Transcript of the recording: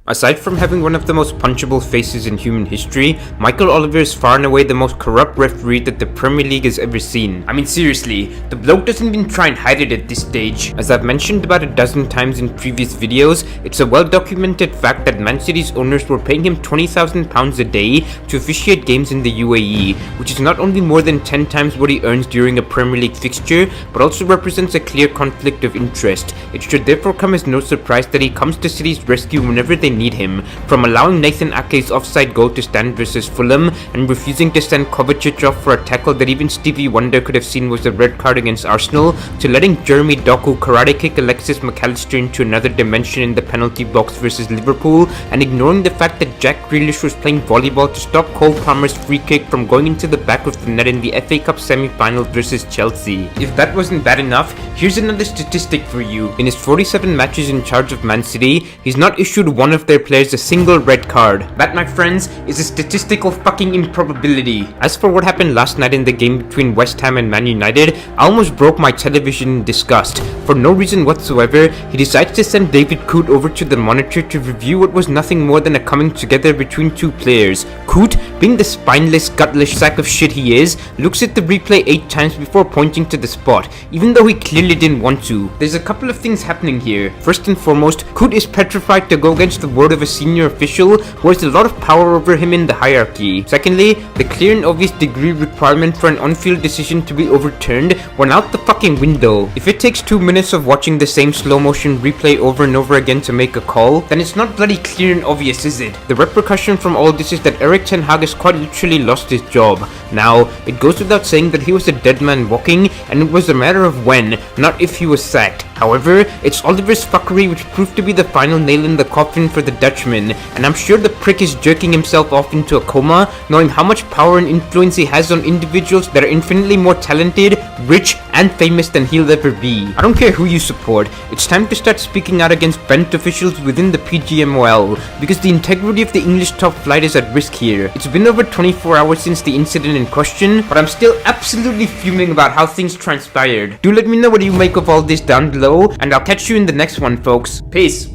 Aside from having one of the most punchable faces in human history, Michael Oliver is far and away the most corrupt referee that the Premier League has ever seen. I mean seriously, the bloke doesn't even try and hide it at this stage. As I've mentioned about a dozen times in previous videos, it's a well documented fact that Man City's owners were paying him £20,000 a day to officiate games in the UAE, which is not only more than 10 times what he earns during a Premier League fixture, but also represents a clear conflict of interest. It should therefore come as no surprise that he comes to City's rescue whenever they need him, from allowing Nathan Ake's offside goal to stand versus Fulham and refusing to send Kovacic off for a tackle that even Stevie Wonder could have seen was a red card against Arsenal, to letting Jeremy Doku karate kick Alexis McAllister into another dimension in the penalty box versus Liverpool, and ignoring the fact that Jack Grealish was playing volleyball to stop Cole Palmer's free kick from going into the back of the net in the FA Cup semi-final versus Chelsea. If that wasn't bad enough, here's another statistic for you. In his 47 matches in charge of Man City, he's not issued one of their players a single red card. That, my friends, is a statistical fucking improbability. As for what happened last night in the game between West Ham and Man United, I almost broke my television in disgust. For no reason whatsoever, he decides to send David Coote over to the monitor to review what was nothing more than a coming together between two players. Coote, being the spineless, gutless sack of shit he is, looks at the replay 8 times before pointing to the spot, even though he clearly didn't want to. There's a couple of things happening here. First and foremost, Coote is petrified to go against the word of a senior official who has a lot of power over him in the hierarchy. Secondly, the clear and obvious degree requirement for an on-field decision to be overturned went out the fucking window. If it takes 2 minutes of watching the same slow motion replay over and over again to make a call, then it's not bloody clear and obvious, is it? The repercussion from all this is that Erik ten Hag has quite literally lost his job. Now, it goes without saying that he was a dead man walking, and it was a matter of when, not if he was sacked. However, it's Oliver's fuckery which proved to be the final nail in the coffin for the Dutchman, and I'm sure the prick is jerking himself off into a coma, knowing how much power and influence he has on individuals that are infinitely more talented, rich, and famous than he'll ever be. I don't care who you support, it's time to start speaking out against bent officials within the pgmol, because the integrity of the English top flight is at risk here. It's been over 24 hours since the incident in question, but I'm still absolutely fuming about how things transpired. Do let me know what you make of all this down below, and I'll catch you in the next one, folks. Peace.